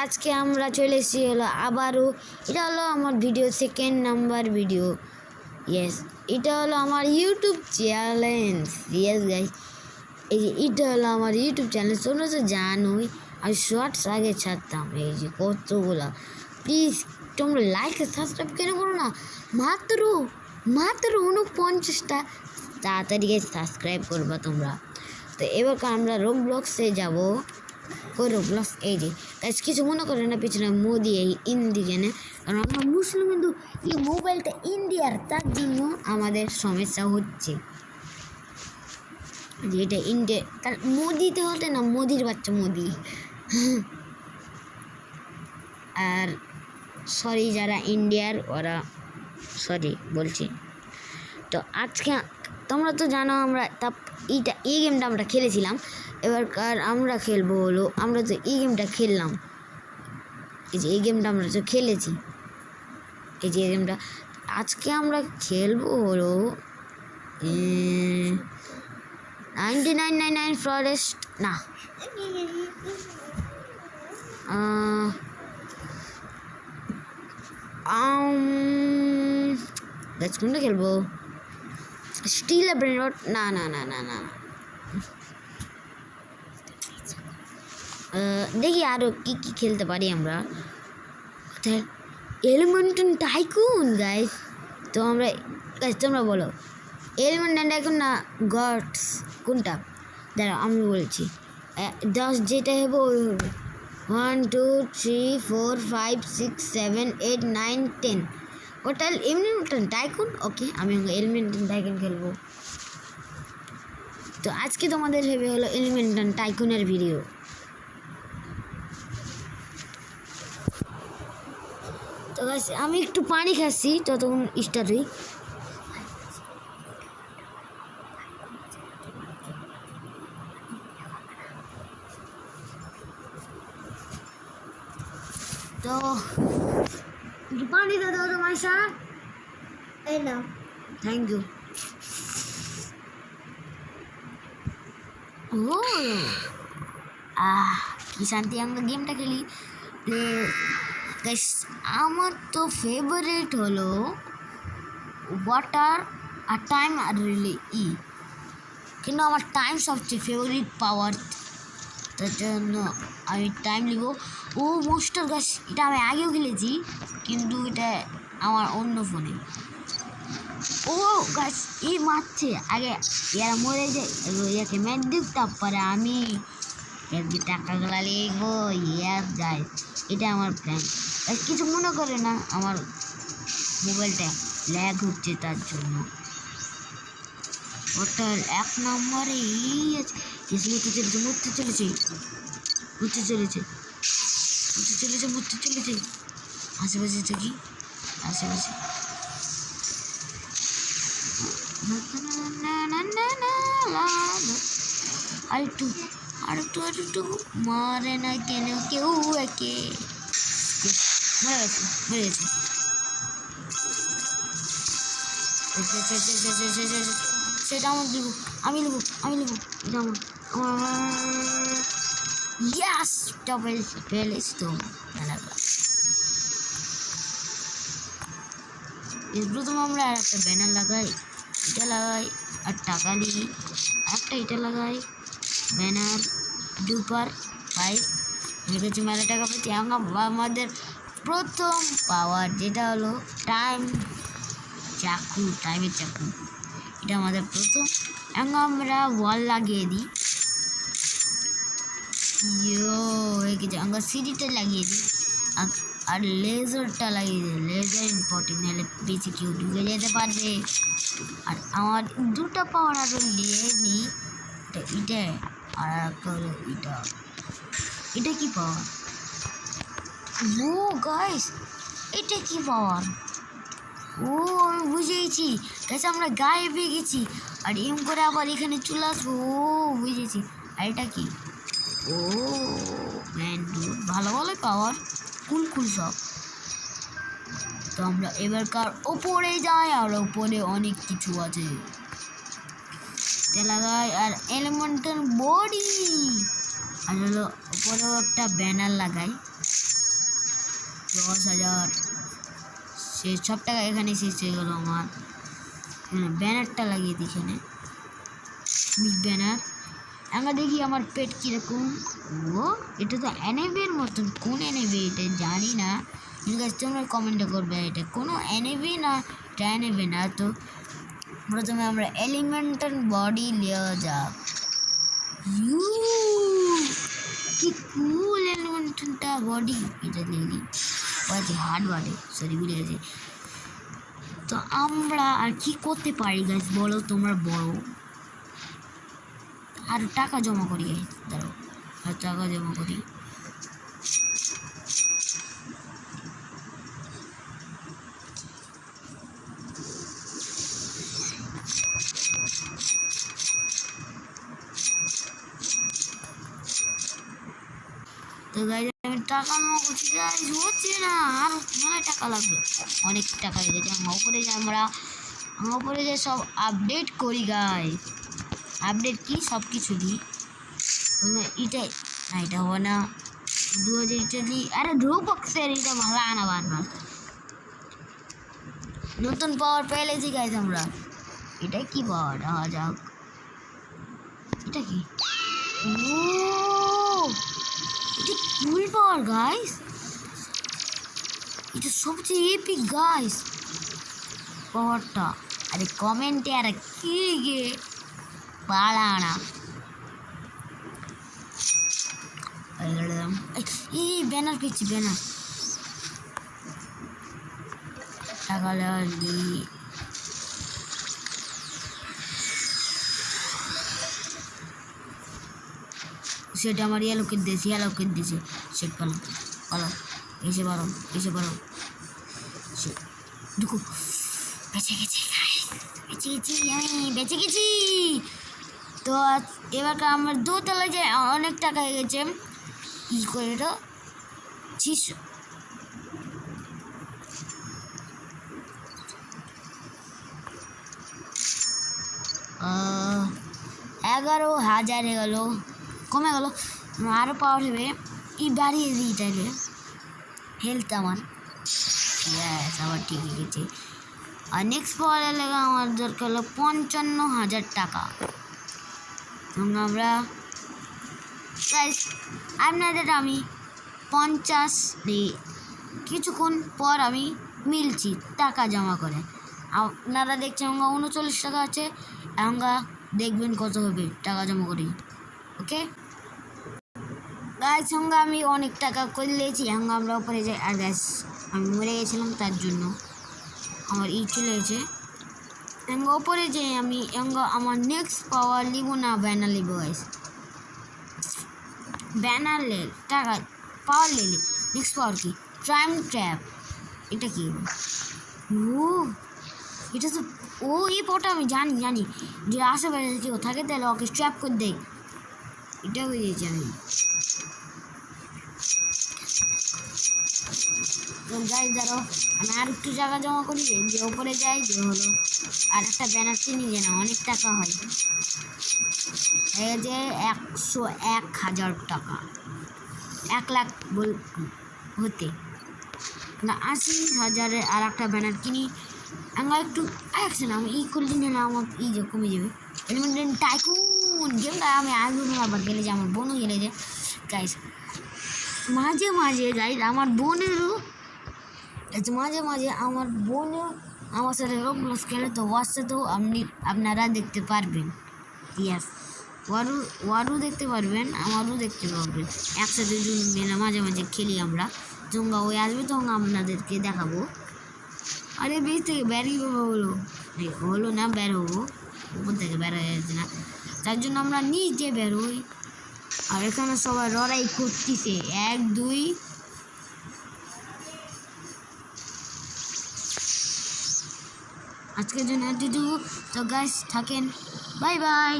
আজকে আমরা চলে এসেছি হলো আবারও, এটা হলো আমার video second number video. Yes, এটা হলো আমার ইউটিউব চ্যালেঞ্জ। ইয়েস গাইস, এই যে এটা হলো আমার ইউটিউব চ্যালেঞ্জ। তোমরা তো জানোই আমি শর্টস আগে ছাড়তাম, এই যে কতগুলা। প্লিজ তোমরা লাইক আর সাবস্ক্রাইব কেন করো না? মাত্র 49টা। তাড়াতাড়ি সাবস্ক্রাইব করবা তোমরা। তো এবার আমরা রোবলক্সে যাবো। ওই রোবলক্স, এই যে গাইস কিছু মনে করে না, পিছনে মোদি এই ইন্ডিয়ানে, কারণ আমরা মুসলিম, কিন্তু এই মোবাইলটা ইন্ডিয়ার, তার জন্য আমাদের সমস্যা হচ্ছে। যে এটা ইন্ডিয়া, তার মোদিতে হতে না, মোদির বাচ্চা মোদি। আর সরি যারা ইন্ডিয়ার, ওরা সরি বলছি। তো আজকে তোমরা তো জানো আমরা এই গেমটা আমরা খেলেছিলাম। এবারকার আমরা খেলবো হলো, আমরা তো এই গেমটা খেললাম, এই যে এই গেমটা আমরা তো খেলেছি, এই যে এই গেমটা আজকে আমরা খেলবো হলো 9999 ফরেস্ট না, কোনটা খেলবো? স্টিল ব্রেন রট, না না না না না, দেখি আরও কী কী খেলতে পারি আমরা। এলিমেন্টাল টাইকুন গাইস, তো আমরা গাইস তোমরা বলো এলিমেন্টাল টাইকুন না গডস কোনটা? দাঁড়াও আমি বলছি, 10 যেটা হবে ওই হবে 1 2 3 4 5 6 7 8 9 10, ওটা এলিমেন্টাল টাইকুন। ওকে, আমি এলিমেন্টাল টাইকুন খেলবো। তো আজকে তোমাদের ভেবে হলো এলিমেন্টাল টাইকুনের ভিডিও। তো গাইস আমি একটু পানি খাচ্ছি, ততক্ষণ স্টার্ট হই। তো পানি দে দাও তো মাইশা, এই নাও, থ্যাংক ইউ। ও কি শান্তি, আমরা গেমটা খেলি। গাইস আমার তো ফেভারিট হলো ওয়াটার আর টাইম আর রিলি কিন্তু আমার টাইম সবচেয়ে ফেভারিট পাওয়ার, তার জন্য আমি টাইম লিখব। ও মোস্টার গাছ, এটা আমি আগেও খেলেছি, কিন্তু এটা আমার অন্য ফোনে। ও গাছ এই মারছে, আগে এরা মরে যায়, ইয়াকে ম্যাচ দিক, তারপরে আমি টাকাগুলা লিখবো। ইয়াস গাইস, এটা আমার প্ল্যান। কিছু মনে করে না, আমার মোবাইলটা ল্যাগ হচ্ছে, তার জন্য। ওটার 1 নম্বরে মরতে চলেছে আশেপাশে থাকি, আশেপাশে আরেকটু মারে না কেন কেউ, একে মরে গেছে। সেটা আমার লিখবো, আমি লিখবো এটা আমার ইয়াস ডবল ফেলেছি। তো প্রথম আমরা আর একটা ব্যানার লাগাই, এটা লাগাই আর টাকা নিই, একটা এটা লাগাই ব্যানার ডুপার 5 লিখেছি, মেলা টাকা পেয়েছি। আমাদের প্রথম পাওয়ার যেটা হলো টাইমের চাকু, এটা আমাদের প্রথম। এখন আমরা ওয়াল লাগিয়ে দিই, আমরা সিঁড়িটা লাগিয়ে দিই, আর লেজারটা লাগিয়ে দিই। লেজার ইম্পর্টেন্ট, নাহলে বেশি কেউ ঢুকে যেতে পারবে। আর আমার 2টা পাওয়ার আরও নিয়ে নিই, এটা আর একটা হলো এটা কি পাওয়ার? ও গাইস এটা কি পাওয়ার? ও আমি বুঝেছি গাইস, আমরা গায়ে পেয়ে গেছি, আর এম করে আবার এখানে চলে আসবো। ও বুঝেছি। আর এটা কি? ও ম্যান, ভালো পাওয়ার, কুল সব। তো আমরা এবারকার ওপরে যাই, আর ওপরে অনেক কিছু আছে, লাগাই। আর এলিমেন্টাল বডি, আর হলো উপরেও একটা ব্যানার লাগাই 10,000 সেই সব টাকা এখানে শেষ হয়ে গেল আমার। ব্যানারটা লাগিয়ে দিই এখানে বিগ ব্যানার। আমরা দেখি আমার পেট কীরকম। ও এটা তো অ্যানিমের মতন, কোন অ্যানিমে এটা জানি না, ঠিক আছে তোমরা কমেন্টে করবে এটা কোনো অ্যানিমে না, এটা অ্যানিমে না। তো প্রথমে আমরা এলিমেন্টাল বডি নেওয়া যাক। কি কুল এলিমেন্টালটা বডি, এটা নিয়ে নিই। বলছি হার্ড বডি, সরি ভুলে গেছি। তো আমরা আর কি করতে পারি গাইস বলো, তোমরা বলো। আর টাকা জমা করি গাইস, দাঁড়াও আর টাকা জমা করি। তো গাইস আমি টাকা জমা করছি গাইস, হচ্ছে না, আর মেলা টাকা লাগবে, অনেক টাকা হয়ে গেছে। আমরা উপরে যে সব আপডেট করি গাইস, আপডেট কি সব কিছু দিই। এটাই না, এটা হবে না 2000 এটা দিই। আরে রোবক্সের এটা ভালো আনা বারবার নতুন পাওয়ার পেয়েছি গাইস আমরা। এটা কি পাওয়ার দেখা যাক, এটা কি? ও এটা ফুল পাওয়ার গাইস, এটা সবচেয়ে এপিক গাইস পাওয়ারটা। আরে কমেন্টে আর কি গে পালানা এই ব্যানার পেয়েছি, ব্যানার টাকা লাগি। সেটা আমার ইয়ালোকে দিয়েছে সেট পালাম, পালাম, এসে পালাম, এসে পালাম। দেখো বেঁচে গেছি, বেঁচে গেছি, আমি বেঁচে গেছি। তো এবার আমার দোতলায় যে অনেক টাকা হয়ে গেছে। ই করে এটা 11,000 হয়ে গেল, কমে গেল। আরও পাওয়ার হবে, ই বাড়িয়ে দিই তাইলে হেলথ আমার। ইয়েস আবার ঠিক হয়ে গেছে। আর নেক্সট পাওয়ার এলাকা আমার দরকার হলো 55,000 টাকা। আমরা আপনাদের আমি 50 কিছুক্ষণ পর আমি মিলছি টাকা জমা করে। আপনারা দেখছেন আমরা 39 টাকা আছে, আমরা দেখবেন কত হবে টাকা জমা করি। ওকে গাইস সঙ্গে আমি অনেক টাকা করে নিয়েছি, আমরা উপরে যাই। আর গাইস আমি মরে গেছিলাম তার জন্য আমার চলে গেছে। ওপরে যাই আমি, আমার নেক্সট পাওয়ার নিব না, ব্যানার নিব গাইস। ব্যানার লে টাকা পাওয়ার নিলে নেক্সট পাওয়ার কি টাইম ট্র্যাপ। এটা কি? ও এটা তো এই পাওয়ারটা আমি জানি যে আশেপাশে কেউ থাকে তাহলে ওকে ট্র্যাপ করে দেয়, এটা বুঝেছি আমি। গাইস দাঁড়াও আমি আর একটু টাকা জমা করি, যে ওপরে যাই, যে হলো আর একটা ব্যানার কিনি যে না অনেক টাকা হয়। এই যে 101,000 টাকা, 1 লাখ হতে না 80,000-এর আর একটা ব্যানার কিনি। আমরা একটু না আমি করলে না আমার যে কমে যাবে। এলিমেন্টাল টাইকুন গেমটা আমি আবার গেলে যে আমার বোনও গেলে যে গাইস মাঝে গাইস আমার বোনেরও মাঝে আমার বোনও আমার সাথে রোবলক্স খেলে, তো ওর সাথেও আপনারা দেখতে পারবেন। ইয়াস ওয়ারও দেখতে পারবেন, আমারও দেখতে পারবেন, একসাথে মেলা মাঝে খেলি আমরা। জঙ্গা ওই আসবে তখন আপনাদেরকে দেখাবো। আরে বেশ থেকে বেরিয়ে হলো না, বের হবো, উপর থেকে বের হয়ে যাচ্ছে না, তার জন্য আমরা নিচে বেরোই। আর এখানে সবাই লড়াই করতেছে 1 2। আজকের জন্য এতটুকু। তো গাইস থাকেন, বাই বাই।